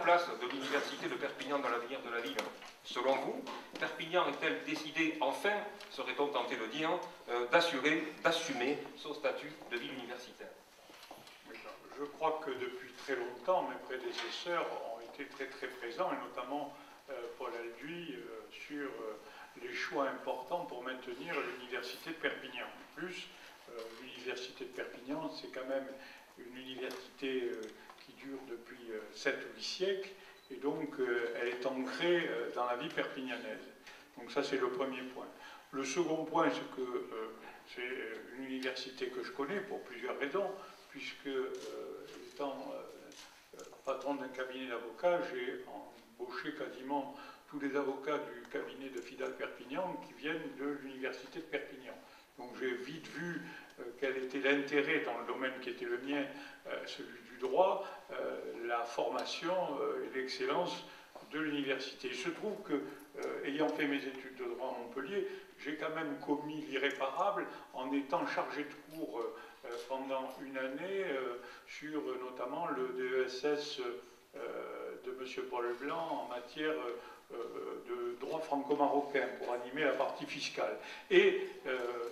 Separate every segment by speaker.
Speaker 1: place de l'université de Perpignan dans l'avenir de la ville, selon vous? Perpignan est-elle décidée, enfin, serait-on tenté de dire, d'assumer son statut de ville universitaire?
Speaker 2: Je crois que depuis très longtemps, mes prédécesseurs ont été très présents, et notamment Paul Alduy, sur les choix importants pour maintenir l'université de Perpignan. En plus, l'université de Perpignan, c'est quand même une université qui dure depuis 7 ou 8 siècles, et donc elle est ancrée dans la vie perpignanaise. Donc ça, c'est le premier point. Le second point, c'est que c'est une université que je connais pour plusieurs raisons, puisque étant patron d'un cabinet d'avocats, j'ai embauché quasiment tous les avocats du cabinet de Fidal Perpignan qui viennent de l'université de Perpignan. Donc j'ai vite vu quel était l'intérêt dans le domaine qui était le mien, celui du droit, la formation et l'excellence de l'université. Il se trouve que, ayant fait mes études de droit à Montpellier, j'ai quand même commis l'irréparable en étant chargé de cours pendant une année sur notamment le DESS de M. Paul Blanc en matière de droit franco-marocain pour animer la partie fiscale. Et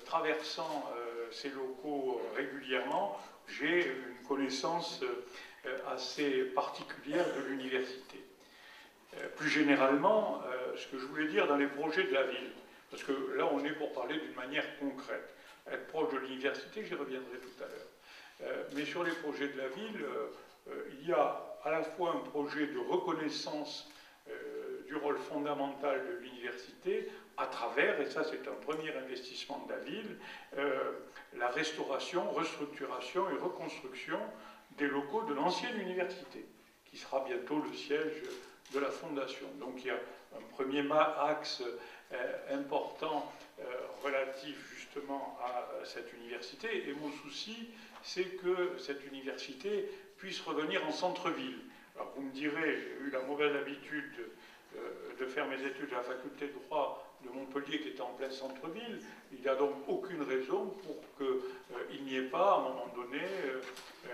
Speaker 2: traversant ces locaux régulièrement, j'ai une connaissance assez particulière de l'université. Plus généralement, ce que je voulais dire dans les projets de la ville, parce que là on est pour parler d'une manière concrète. Être proche de l'université, j'y reviendrai tout à l'heure. Mais sur les projets de la ville, il y a à la fois un projet de reconnaissance du rôle fondamental de l'université à travers, et ça c'est un premier investissement de la ville, la restauration, restructuration et reconstruction des locaux de l'ancienne université, qui sera bientôt le siège de la Fondation. Donc il y a un premier axe important relatif justement à cette université, et mon souci, c'est que cette université puisse revenir en centre-ville. Alors vous me direz, j'ai eu la mauvaise habitude de faire mes études à la faculté de droit de Montpellier qui était en plein centre-ville. Il n'y a donc aucune raison pour qu'il n'y ait pas, à un moment donné,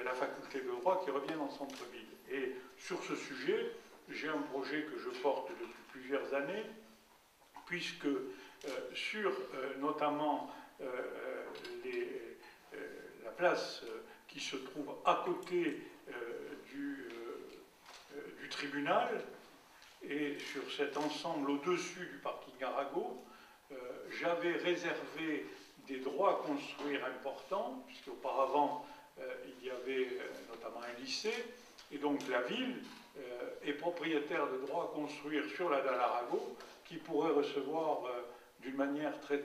Speaker 2: la faculté de droit qui revienne en centre-ville. Et sur ce sujet, j'ai un projet que je porte depuis plusieurs années, puisque sur notamment la place qui se trouve à côté du tribunal, et sur cet ensemble au-dessus du parking Arago, j'avais réservé des droits à construire importants, puisqu'auparavant il y avait notamment un lycée, et donc la ville est propriétaire de droits à construire sur la dalle Arago, qui pourrait recevoir d'une manière très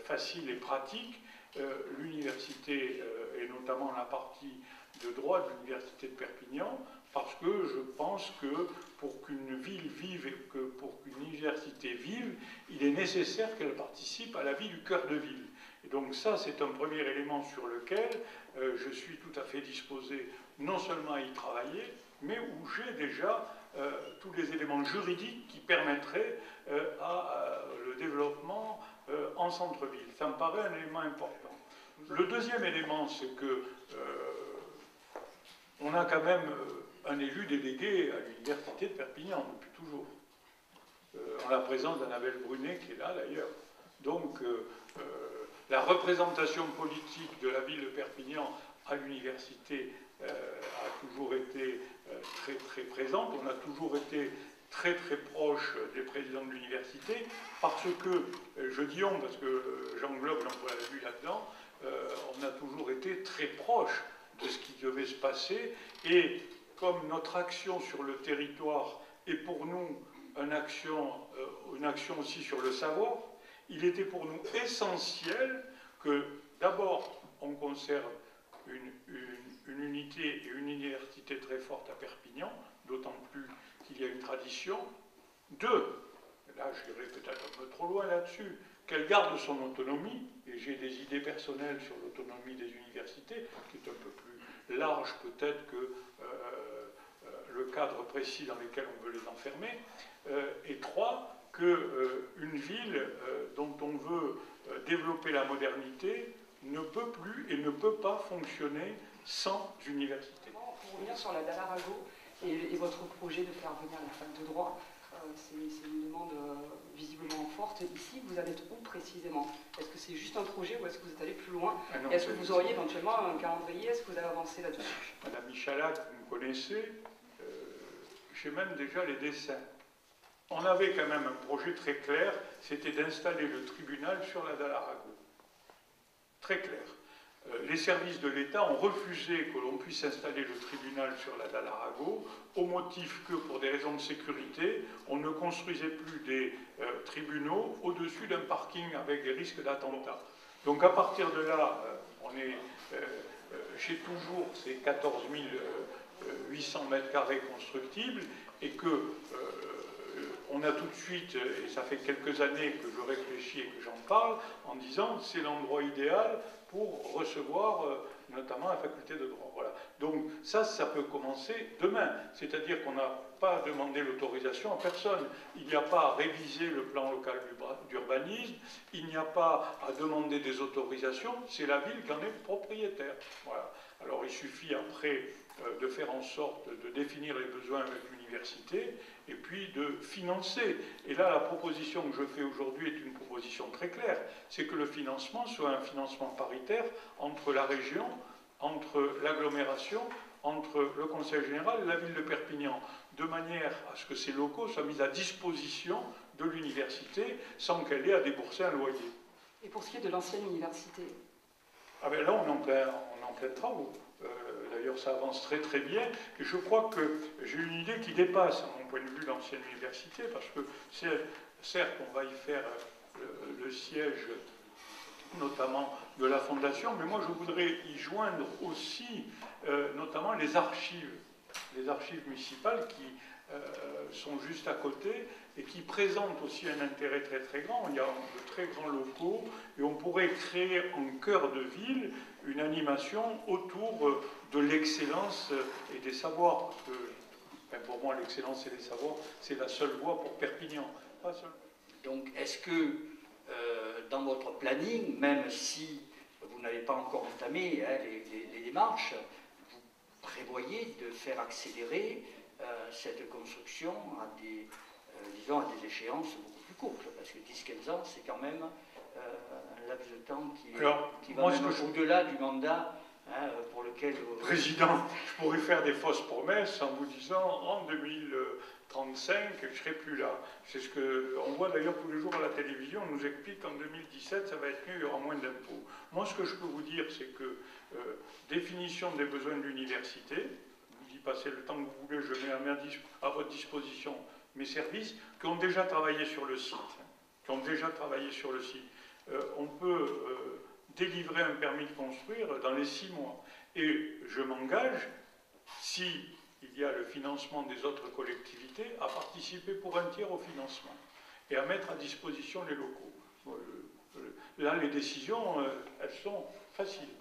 Speaker 2: facile et pratique l'université, et notamment la partie de droit de l'université de Perpignan, parce que je pense que pour qu'une ville vive et que pour qu'une université vive, il est nécessaire qu'elle participe à la vie du cœur de ville. Et donc ça, c'est un premier élément sur lequel je suis tout à fait disposé non seulement à y travailler, mais où j'ai déjà tous les éléments juridiques qui permettraient le développement en centre-ville. Ça me paraît un élément important. Le deuxième élément, c'est que on a quand même un élu délégué à l'université de Perpignan depuis toujours, en la présence d'Annabelle Brunet qui est là d'ailleurs. Donc la représentation politique de la ville de Perpignan à l'université a toujours été très présente. On a toujours été très proche des présidents de l'université, parce que, je dis on, parce que j'englobe l'emploi de vue là-dedans, on a toujours été très proche de ce qui devait se passer, et comme notre action sur le territoire est pour nous une action aussi sur le savoir, il était pour nous essentiel que d'abord on conserve une unité et une université très forte à Perpignan, d'autant plus qu'il y a une tradition. Deux, là j'irai peut-être un peu trop loin là-dessus, qu'elle garde son autonomie, et j'ai des idées personnelles sur l'autonomie des universités, qui est un peu plus large peut-être que le cadre précis dans lequel on veut les enfermer. Et trois, qu'une ville dont on veut développer la modernité ne peut plus et ne peut pas fonctionner sans université.
Speaker 3: Pour revenir sur la dalle Arago, Et votre projet de faire venir la fac de droit, c'est une demande visiblement forte. Ici, vous allez être où précisément? Est-ce que c'est juste un projet ou est-ce que vous êtes allé plus loin? Est-ce que vous auriez éventuellement un calendrier? Est-ce que vous avez avancé là-dessus?
Speaker 2: Madame Michalak, vous me connaissez, j'ai même déjà les dessins. On avait quand même un projet très clair, c'était d'installer le tribunal sur la dalle Arago. Très clair. Les services de l'État ont refusé que l'on puisse installer le tribunal sur la dalle Arago, au motif que, pour des raisons de sécurité, on ne construisait plus des tribunaux au-dessus d'un parking avec des risques d'attentat. Donc à partir de là, on est chez toujours ces 14 800 mètres carrés constructibles, et que on a tout de suite, et ça fait quelques années que je réfléchis et que j'en parle, en disant c'est l'endroit idéal pour recevoir notamment la faculté de droit. Voilà. Donc ça peut commencer demain. C'est-à-dire qu'on n'a pas demandé l'autorisation à personne. Il n'y a pas à réviser le plan local d'urbanisme, il n'y a pas à demander des autorisations, c'est la ville qui en est propriétaire. Voilà. Alors il suffit après de faire en sorte de définir les besoins avec l'université et puis de financer. Et là, la proposition que je fais aujourd'hui est une proposition très claire. C'est que le financement soit un financement paritaire entre la région, entre l'agglomération, entre le Conseil général et la ville de Perpignan, de manière à ce que ces locaux soient mis à disposition de l'université sans qu'elle ait à débourser un loyer.
Speaker 3: Et pour ce qui est de l'ancienne université?
Speaker 2: Ah ben là, on est en plein travaux. D'ailleurs, ça avance très très bien. Et je crois que j'ai une idée qui dépasse, à mon point de vue, l'ancienne université, parce que certes, on va y faire le siège, notamment de la fondation, mais moi je voudrais y joindre aussi, notamment les archives municipales qui sont juste à côté et qui présentent aussi un intérêt très très grand. Il y a de très grands locaux et on pourrait créer en cœur de ville une animation autour de l'excellence et des savoirs. Parce que, pour moi, l'excellence et les savoirs, c'est la seule voie pour Perpignan. Pas seul.
Speaker 4: Donc, est-ce que dans votre planning, même si vous n'avez pas encore entamé les démarches, vous prévoyez de faire accélérer cette construction à des, disons, à des échéances beaucoup plus courtes? Parce que 10-15 ans, c'est quand même un laps de temps qui va même au-delà du mandat pour lequel...
Speaker 2: Président, je pourrais faire des fausses promesses en vous disant en 2035, je ne serai plus là. C'est ce qu'on voit d'ailleurs tous les jours à la télévision, on nous explique qu'en 2017, ça va être mieux, il y aura moins d'impôts. Moi, ce que je peux vous dire, c'est que définition des besoins de l'université, vous y passez le temps que vous voulez, je mets à votre disposition mes services, qui ont déjà travaillé sur le site. On peut délivrer un permis de construire dans les 6 mois. Et je m'engage, si il y a le financement des autres collectivités, à participer pour un tiers au financement et à mettre à disposition les locaux. Là, les décisions, elles sont faciles.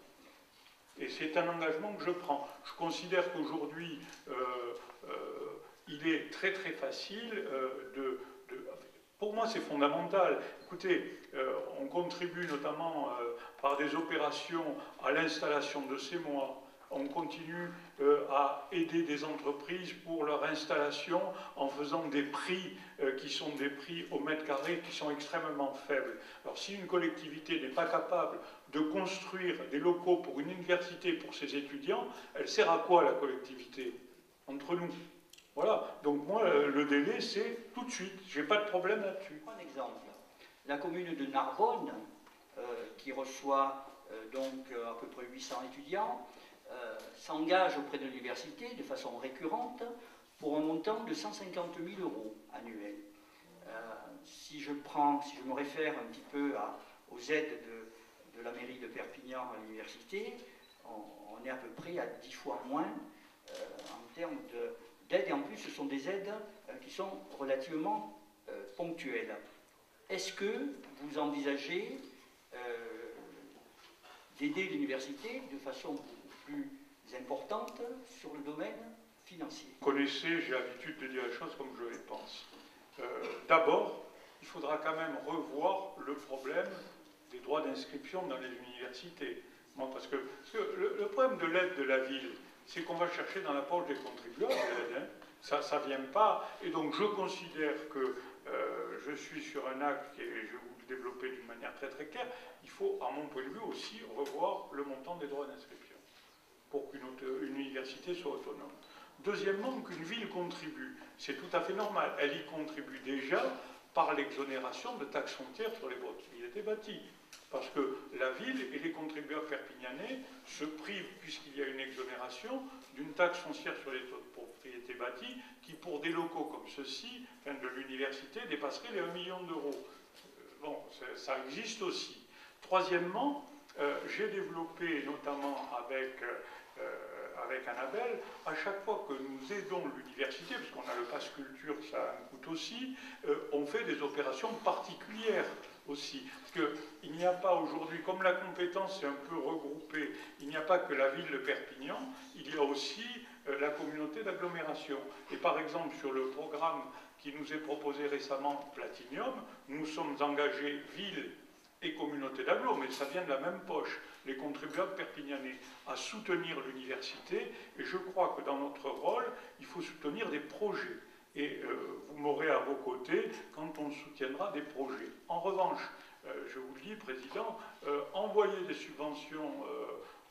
Speaker 2: Et c'est un engagement que je prends. Je considère qu'aujourd'hui, il est très très facile pour moi, c'est fondamental. Écoutez, on contribue notamment par des opérations à l'installation de ces mois. On continue à aider des entreprises pour leur installation en faisant des prix qui sont des prix au mètre carré qui sont extrêmement faibles. Alors si une collectivité n'est pas capable de construire des locaux pour une université, pour ses étudiants, elle sert à quoi la collectivité? Entre nous. Voilà, donc moi, le délai, c'est tout de suite. Je n'ai pas de problème là-dessus.
Speaker 4: Un exemple. La commune de Narbonne, qui reçoit donc à peu près 800 étudiants, s'engage auprès de l'université de façon récurrente pour un montant de 150 000 € annuels. Si je me réfère un petit peu aux aides de la mairie de Perpignan à l'université, on est à peu près à 10 fois moins en termes d'aides, et en plus ce sont des aides qui sont relativement ponctuelles. Est-ce que vous envisagez d'aider l'université de façon beaucoup plus importante sur le domaine financier?
Speaker 2: Vous connaissez, j'ai l'habitude de dire les choses comme je les pense. D'abord, il faudra quand même revoir le problème des droits d'inscription dans les universités. Bon, parce que le problème de l'aide de la ville, c'est qu'on va chercher dans la poche des contribuables l'aide. Hein. Ça ne vient pas. Et donc je considère que je suis sur un acte et je vais vous le développer d'une manière très très claire. Il faut, à mon point de vue, aussi revoir le montant des droits d'inscription pour qu'une université soit autonome. Deuxièmement, qu'une ville contribue, c'est tout à fait normal. Elle y contribue déjà par l'exonération de taxes foncières sur les propriétés bâties. Parce que la ville et les contribuables perpignanais se privent, puisqu'il y a une exonération, d'une taxe foncière sur les propriétés bâties qui, pour des locaux comme ceux-ci, de l'université, dépasserait les 1 million d'euros. Bon, ça existe aussi. Troisièmement, j'ai développé, notamment avec Annabelle, à chaque fois que nous aidons l'université, parce qu'on a le pass culture, ça a un coût aussi, on fait des opérations particulières aussi. Parce qu'il n'y a pas aujourd'hui, comme la compétence est un peu regroupée, il n'y a pas que la ville de Perpignan, il y a aussi la communauté d'agglomération. Et par exemple, sur le programme qui nous est proposé récemment, Platinium, nous sommes engagés ville et communauté d'agglo, mais ça vient de la même poche, les contribuables perpignanais, à soutenir l'université. Et je crois que dans notre rôle, il faut soutenir des projets. Et vous m'aurez à vos côtés quand on soutiendra des projets. En revanche, je vous le dis, Président, envoyer des subventions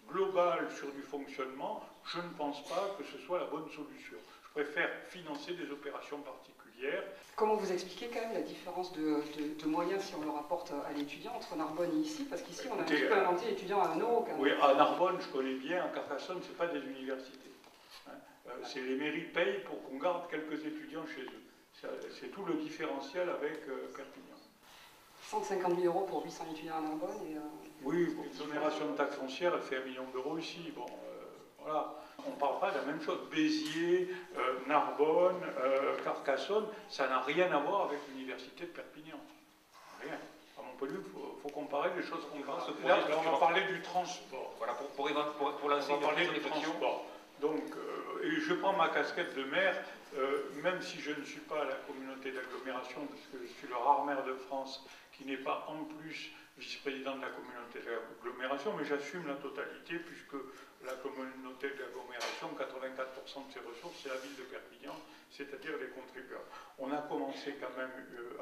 Speaker 2: globales sur du fonctionnement, je ne pense pas que ce soit la bonne solution. Je préfère financer des opérations particulières.
Speaker 3: Comment vous expliquez quand même la différence de moyens, si on le rapporte à l'étudiant, entre Narbonne et ici? Parce qu'ici, on a un petit peu inventé l'étudiant à 1 euro. Quand même.
Speaker 2: Oui, à Narbonne, je connais bien, à Carcassonne, ce n'est pas des universités. C'est les mairies payent pour qu'on garde quelques étudiants chez eux. C'est tout le différentiel avec Perpignan.
Speaker 3: 150 000 € pour 800 étudiants à Narbonne. Et,
Speaker 2: oui, l'exonération de taxes foncières, elle fait 1 million d'euros ici. Bon, voilà. On ne parle pas de la même chose. Béziers, Narbonne, Carcassonne, ça n'a rien à voir avec l'université de Perpignan. Rien. À mon point de vue, il faut comparer les choses comparables. Là, on va parler du transport.
Speaker 1: Voilà, pour lancer une
Speaker 2: parler du
Speaker 1: réflexion.
Speaker 2: Transport. Donc, et je prends ma casquette de maire, même si je ne suis pas à la communauté d'agglomération, parce que je suis le rare maire de France qui n'est pas en plus vice-président de la communauté d'agglomération, mais j'assume la totalité, puisque la communauté d'agglomération, 84% de ses ressources, c'est la ville de Perpignan, c'est-à-dire les contribuables. On a commencé quand même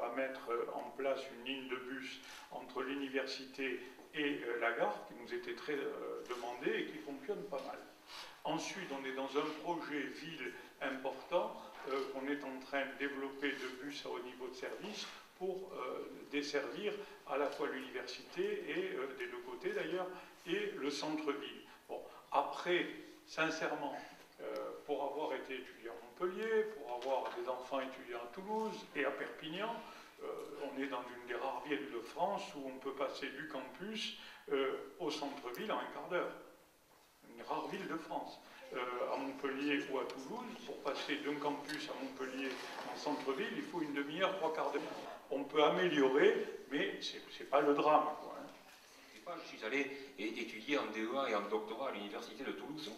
Speaker 2: à mettre en place une ligne de bus entre l'université et la gare, qui nous était très demandée et qui fonctionne pas mal. Ensuite, on est dans un projet ville important qu'on est en train de développer de bus à haut niveau de service pour desservir à la fois l'université et des deux côtés d'ailleurs, et le centre-ville. Bon, après, sincèrement, pour avoir été étudiant à Montpellier, pour avoir des enfants étudiants à Toulouse et à Perpignan, on est dans une des rares villes de France où on peut passer du campus au centre-ville en un quart d'heure. Une rare ville de France. À Montpellier ou à Toulouse, pour passer d'un campus à Montpellier en centre-ville, il faut une demi-heure, 3/4 d'heure. On peut améliorer, mais ce n'est pas le drame, quoi, hein.
Speaker 1: Je suis allé étudier en DEA et en doctorat à l'université de Toulouse.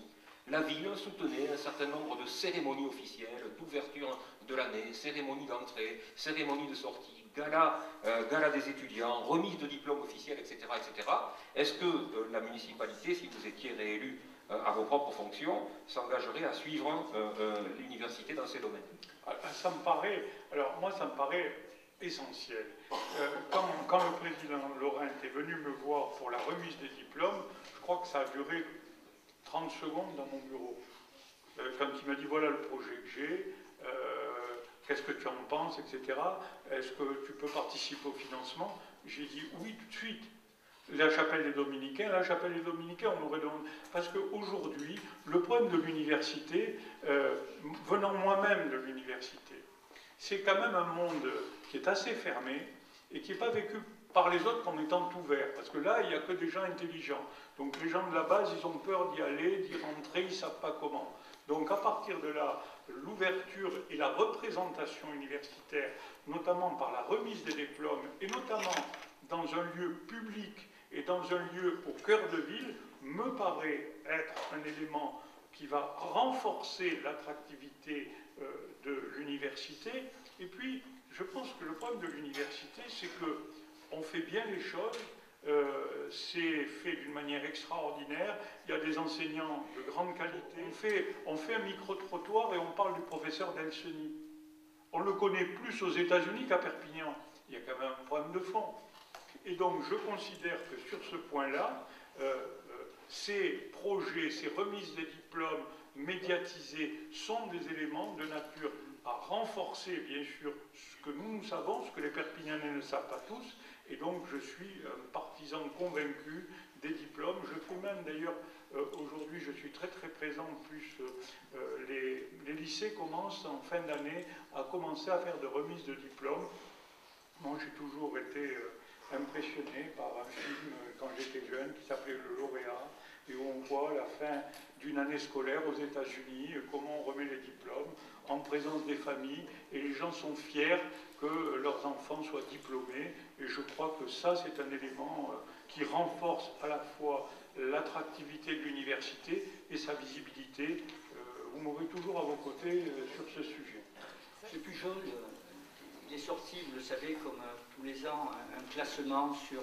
Speaker 1: La ville soutenait un certain nombre de cérémonies officielles, d'ouverture de l'année, cérémonies d'entrée, cérémonies de sortie, gala des étudiants, remise de diplômes officiels, etc. etc. Est-ce que la municipalité, si vous étiez réélu à vos propres fonctions, s'engagerait à suivre l'université dans ces domaines?
Speaker 2: Ça me paraît, alors moi ça me paraît essentiel. Quand le président Laurent est venu me voir pour la remise des diplômes, je crois que ça a duré 30 secondes dans mon bureau. Quand il m'a dit voilà le projet que j'ai, qu'est-ce que tu en penses, etc. Est-ce que tu peux participer au financement? J'ai dit oui tout de suite. La chapelle des Dominicains, on m'aurait demandé. Parce qu'aujourd'hui, le problème de l'université, venant moi-même de l'université, c'est quand même un monde qui est assez fermé et qui n'est pas vécu par les autres comme étant ouvert. Parce que là, il n'y a que des gens intelligents. Donc les gens de la base, ils ont peur d'y aller, d'y rentrer, ils ne savent pas comment. Donc à partir de là, l'ouverture et la représentation universitaire, notamment par la remise des diplômes, et notamment dans un lieu public et dans un lieu au cœur de ville, me paraît être un élément qui va renforcer l'attractivité de l'université. Et puis, je pense que le problème de l'université, c'est qu'on fait bien les choses c'est fait d'une manière extraordinaire. Il y a des enseignants de grande qualité. On fait un micro-trottoir et on parle du professeur Delceni. On le connaît plus aux États-Unis qu'à Perpignan. Il y a quand même un problème de fond. Et donc je considère que sur ce point-là, ces projets, ces remises des diplômes médiatisés sont des éléments de nature à renforcer, bien sûr, ce que nous savons, ce que les Perpignanais ne savent pas tous. Et donc je suis un partisan convaincu des diplômes. Je fais même d'ailleurs, aujourd'hui je suis très très présent, plus les lycées commencent en fin d'année à commencer à faire de remises de diplômes. Moi j'ai toujours été impressionné par un film quand j'étais jeune qui s'appelait Le Lauréat, et où on voit la fin d'une année scolaire aux États-Unis, comment on remet les diplômes en présence des familles, et les gens sont fiers que leurs enfants soient diplômés, et je crois que ça c'est un élément qui renforce à la fois l'attractivité de l'université et sa visibilité. Vous m'aurez toujours à vos côtés sur ce sujet.
Speaker 4: C'est plus jeune. Il est sorti, vous le savez, comme tous les ans, un classement sur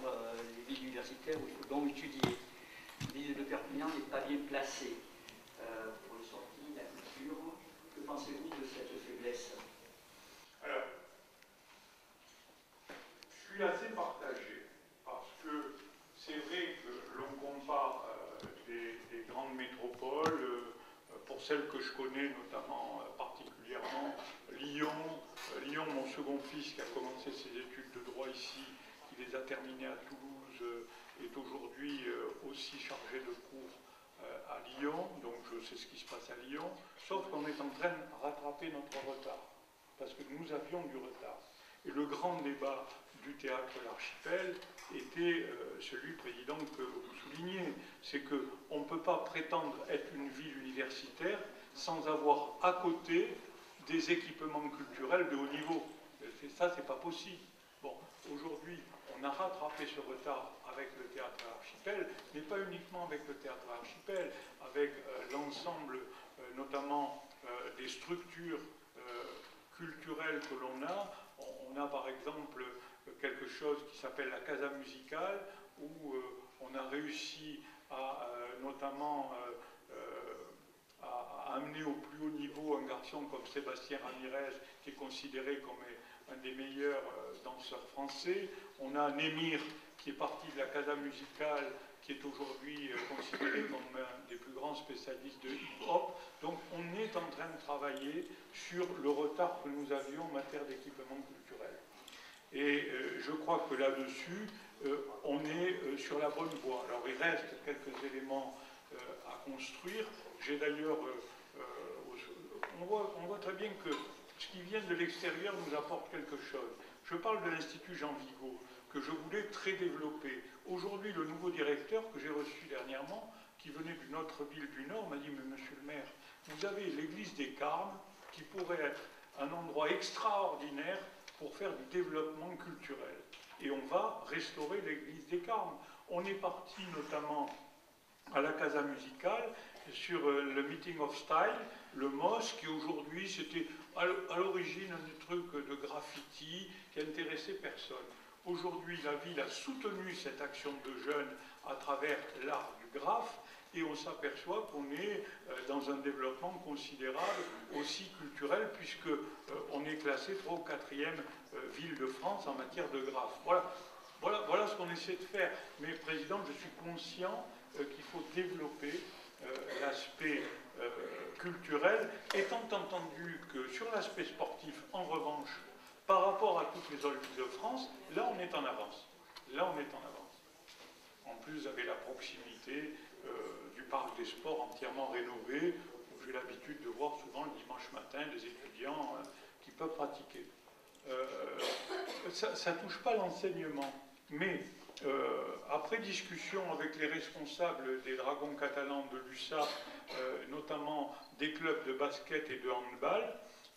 Speaker 4: les villes universitaires où il faut donc étudier. La ville de Perpignan n'est pas bien placée pour le sortie, la culture. Que pensez-vous de cette faiblesse?
Speaker 2: Alors, je suis assez partagé, parce que c'est vrai que l'on compare des grandes métropoles, pour celles que je connais notamment particulièrement, Lyon, mon second fils qui a commencé ses études de droit ici, qui les a terminées à Toulouse, est aujourd'hui aussi chargé de cours à Lyon, donc je sais ce qui se passe à Lyon, sauf qu'on est en train de rattraper notre retard, parce que nous avions du retard. Et le grand débat du théâtre de l'Archipel était celui, président, que vous soulignez, c'est qu'on ne peut pas prétendre être une ville universitaire sans avoir à côté des équipements culturels de haut niveau. Ça, c'est pas possible. Bon, aujourd'hui, on a rattrapé ce retard avec le théâtre à l'Archipel, mais pas uniquement avec le théâtre à l'Archipel, avec l'ensemble, notamment des structures culturelles que l'on a. On a par exemple quelque chose qui s'appelle la Casa Musicale, où on a réussi à notamment à amener au plus haut niveau un garçon comme Sébastien Ramirez, qui est considéré comme un des meilleurs danseurs français. On a Némir, qui est parti de la Casa Musicale, qui est aujourd'hui considéré comme un des plus grands spécialistes de hip-hop. Donc on est en train de travailler sur le retard que nous avions en matière d'équipement culturel. Et je crois que là-dessus, on est sur la bonne voie. Alors il reste quelques éléments à construire. J'ai d'ailleurs... on voit très bien que ce qui vient de l'extérieur nous apporte quelque chose. Je parle de l'Institut Jean Vigo, que je voulais très développer. Aujourd'hui, le nouveau directeur que j'ai reçu dernièrement, qui venait d'une autre ville du Nord, m'a dit « Mais monsieur le maire, vous avez l'église des Carmes, qui pourrait être un endroit extraordinaire pour faire du développement culturel. Et on va restaurer l'église des Carmes. » On est parti notamment à la Casa Musicale, sur le Meeting of Style, le MOS, qui aujourd'hui, c'était à l'origine un truc de graffiti qui intéressait personne. Aujourd'hui, la ville a soutenu cette action de jeunes à travers l'art du graphe, et on s'aperçoit qu'on est dans un développement considérable, aussi culturel, puisqu'on est classé 3e ou 4e ville de France en matière de graphe. Voilà ce qu'on essaie de faire. Mais, Président, je suis conscient qu'il faut développer l'aspect culturel, étant entendu que sur l'aspect sportif, en revanche, par rapport à toutes les autres villes de France, là on est en avance. Là on est en avance. En plus, vous avez la proximité du parc des sports entièrement rénové, où j'ai l'habitude de voir souvent le dimanche matin des étudiants qui peuvent pratiquer. Ça ne touche pas l'enseignement, mais après discussion avec les responsables des Dragons catalans de l'USAP, notamment des clubs de basket et de handball,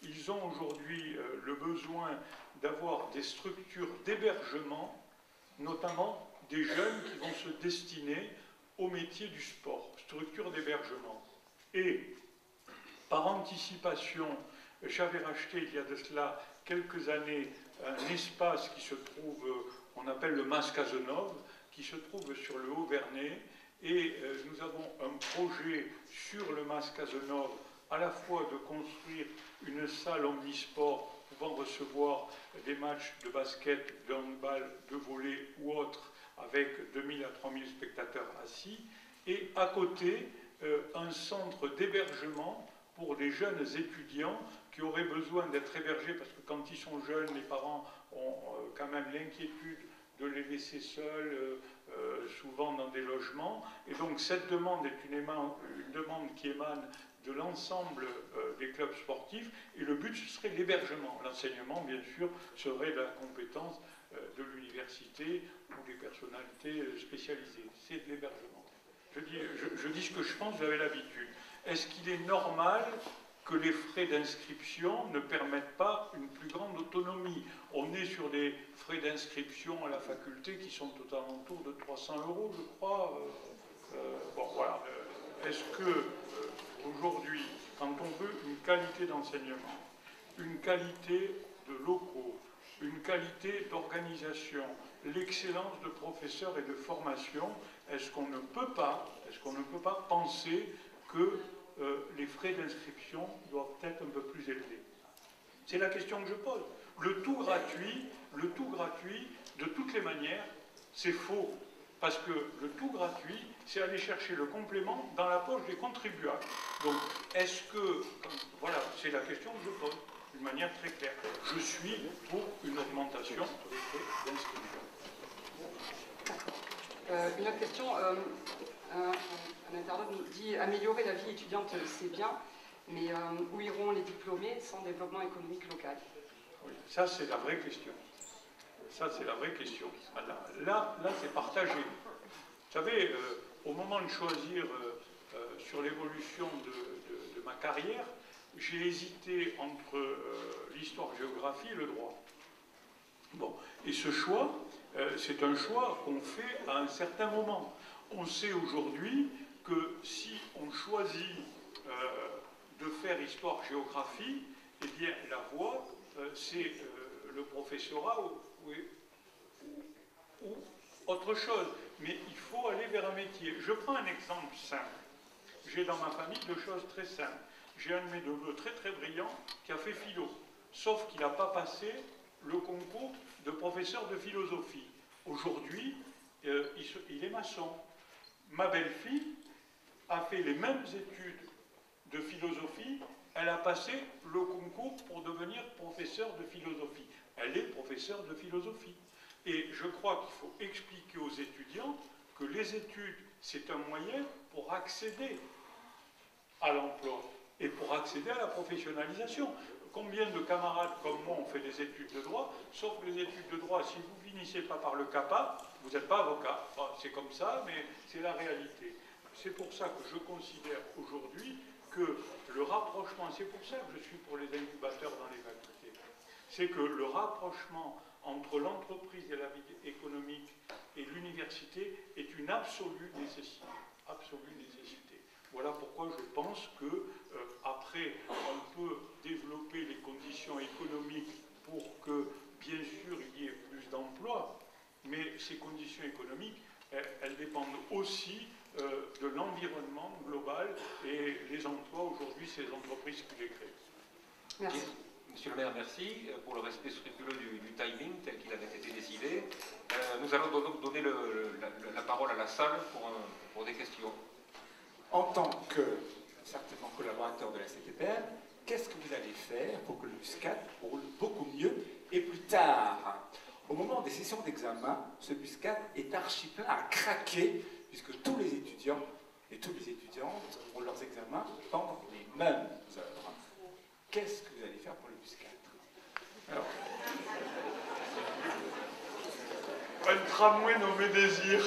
Speaker 2: ils ont aujourd'hui le besoin d'avoir des structures d'hébergement, notamment des jeunes qui vont se destiner au métier du sport, structures d'hébergement. Et par anticipation, j'avais racheté il y a de cela quelques années un espace qui se trouve, on appelle le Mas Cazenove, qui se trouve sur le Haut-Vernay, et nous avons un projet sur le Mas Cazenove, à la fois de construire une salle omnisport pouvant recevoir des matchs de basket, de handball, de volley ou autres, avec 2000 à 3000 spectateurs assis, et à côté, un centre d'hébergement pour des jeunes étudiants qui auraient besoin d'être hébergés, parce que quand ils sont jeunes, les parents ont quand même l'inquiétude de les laisser seuls, souvent dans des logements. Et donc cette demande est une demande qui émane de l'ensemble des clubs sportifs, et le but, ce serait l'hébergement. L'enseignement, bien sûr, serait la compétence de l'université ou des personnalités spécialisées. C'est de l'hébergement. Je dis ce que je pense, vous avez l'habitude. Est-ce qu'il est normal que les frais d'inscription ne permettent pas une plus grande autonomie? On est sur des frais d'inscription à la faculté qui sont aux alentours de 300 €, je crois. Bon, voilà. Est-ce que aujourd'hui, quand on veut une qualité d'enseignement, une qualité de locaux, une qualité d'organisation, l'excellence de professeurs et de formation, est-ce qu'on ne peut pas penser que les frais d'inscription doivent être un peu plus élevés? C'est la question que je pose. Le tout gratuit, de toutes les manières, c'est faux. Parce que le tout gratuit, c'est aller chercher le complément dans la poche des contribuables. Donc, est-ce que... Voilà, c'est la question que je pose, d'une manière très claire. Je suis pour une augmentation des frais d'inscription.
Speaker 3: Une autre question. Un internaute nous dit « Améliorer la vie étudiante, c'est bien, mais où iront les diplômés sans développement économique local ?»
Speaker 2: Oui, ça, c'est la vraie question. Ça, c'est la vraie question. Là c'est partagé. Vous savez, au moment de choisir sur l'évolution de ma carrière, j'ai hésité entre l'histoire-géographie et le droit. Bon, et ce choix, c'est un choix qu'on fait à un certain moment. On sait aujourd'hui que si on choisit de faire histoire-géographie, eh bien, la voie, c'est le professorat ou autre chose. Mais il faut aller vers un métier. Je prends un exemple simple. J'ai dans ma famille deux choses très simples. J'ai un de mes neveux très très brillant qui a fait philo, sauf qu'il n'a pas passé le concours de professeur de philosophie. Aujourd'hui, il est maçon. Ma belle-fille a fait les mêmes études de philosophie, elle a passé le concours pour devenir professeur de philosophie. Elle est professeure de philosophie. Et je crois qu'il faut expliquer aux étudiants que les études, c'est un moyen pour accéder à l'emploi et pour accéder à la professionnalisation. Combien de camarades comme moi ont fait des études de droit, sauf que les études de droit, si vous ne finissez pas par le CAPA, vous n'êtes pas avocat. Enfin, c'est comme ça, mais c'est la réalité. C'est pour ça que je considère aujourd'hui que le rapprochement, c'est pour ça que je suis pour les incubateurs dans les facultés, c'est que le rapprochement entre l'entreprise et la vie économique et l'université est une absolue nécessité. Absolue nécessité. Voilà pourquoi je pense que après, on peut développer les conditions économiques pour que, bien sûr, il y ait plus d'emplois, mais ces conditions économiques, elles dépendent aussi de l'environnement global, et les emplois, aujourd'hui, c'est les entreprises qui les créent.
Speaker 3: Merci.
Speaker 1: Monsieur le maire, merci pour le respect scrupuleux du timing tel qu'il avait été décidé. Nous allons donc donner la parole à la salle pour des questions.
Speaker 5: En tant que, certainement, collaborateur de la CPPM, qu'est-ce que vous allez faire pour que le bus 4 roule beaucoup mieux et plus tard? Au moment des sessions d'examen, ce bus 4 est archi plein à craquer, puisque tous les étudiants et toutes les étudiantes ont leurs examens pendant les mêmes heures. Qu'est-ce que vous allez faire pour le bus 4?
Speaker 2: Alors, un tramway nommé Désir.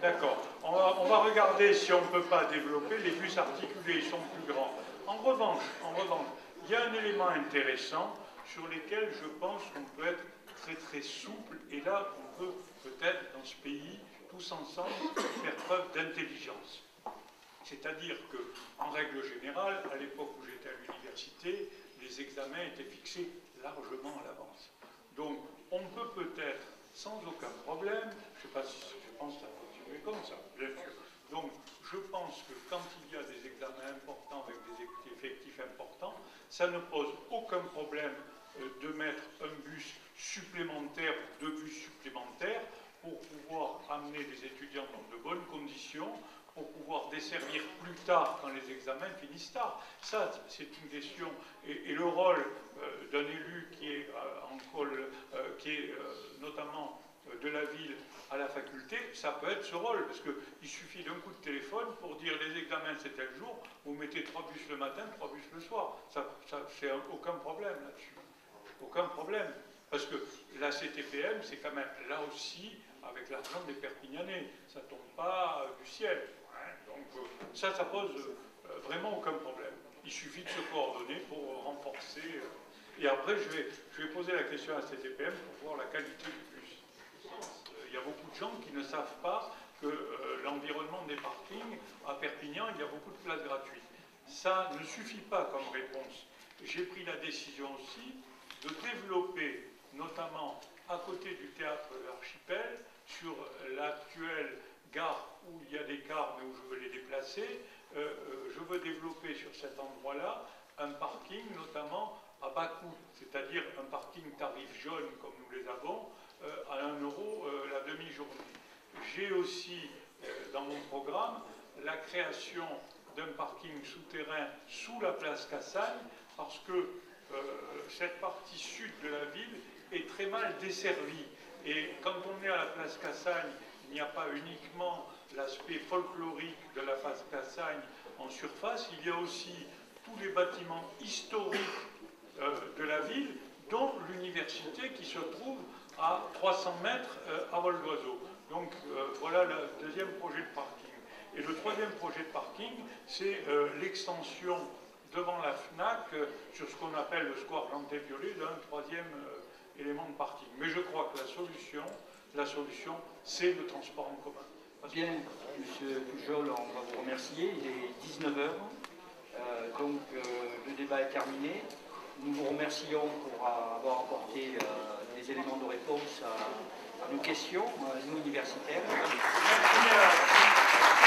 Speaker 2: D'accord. On va regarder si on ne peut pas développer les bus articulés, ils sont plus grands. En revanche, il y a un élément intéressant sur lequel je pense qu'on peut être très très souple, et là on peut peut-être dans ce pays, tous ensemble, faire preuve d'intelligence. C'est-à-dire qu'en règle générale, à l'époque où j'étais à l'université, les examens étaient fixés largement à l'avance. Donc, on peut peut-être, sans aucun problème, je ne sais pas si je pense que ça va continuer comme ça, bien sûr. Donc, je pense que quand il y a des examens importants avec des effectifs importants, ça ne pose aucun problème de mettre un bus supplémentaire, deux bus supplémentaires, pour pouvoir amener des étudiants dans de bonnes conditions, pour pouvoir desservir plus tard quand les examens finissent tard. Ça, c'est une question. Et le rôle d'un élu qui est, notamment de la ville à la faculté, ça peut être ce rôle, parce qu'il suffit d'un coup de téléphone pour dire les examens c'est tel jour, vous mettez 3 bus le matin, 3 bus le soir. Ça c'est aucun problème là-dessus. Aucun problème. Parce que la CTPM, c'est quand même là aussi avec l'argent des Perpignanais. Ça ne tombe pas du ciel. Hein. Donc ça pose vraiment aucun problème. Il suffit de se coordonner pour renforcer. Et après, je vais poser la question à CTPM pour voir la qualité du bus. Il y a beaucoup de gens qui ne savent pas que l'environnement des parkings, à Perpignan, il y a beaucoup de places gratuites. Ça ne suffit pas comme réponse. J'ai pris la décision aussi de développer, notamment à côté du théâtre de l'Archipel, sur l'actuelle gare où il y a des cars mais où je veux les déplacer, je veux développer sur cet endroit-là un parking notamment à bas coût, c'est-à-dire un parking tarif jaune comme nous les avons, à 1 € la demi-journée. J'ai aussi dans mon programme la création d'un parking souterrain sous la place Cassagne parce que cette partie sud de la ville est très mal desservie. Et quand on est à la place Cassagne, il n'y a pas uniquement l'aspect folklorique de la place Cassagne en surface, il y a aussi tous les bâtiments historiques de la ville, dont l'université qui se trouve à 300 mètres à vol d'oiseau. Donc voilà le deuxième projet de parking. Et le troisième projet de parking, c'est l'extension devant la FNAC sur ce qu'on appelle le square Jean-Violet d'un troisième élément de parking. Mais je crois que la solution, c'est le transport en commun.
Speaker 4: Bien, M. Pujol, on va vous remercier. Il est 19 h, donc le débat est terminé. Nous vous remercions pour avoir apporté des éléments de réponse à nos questions, nous universitaires.
Speaker 2: Merci.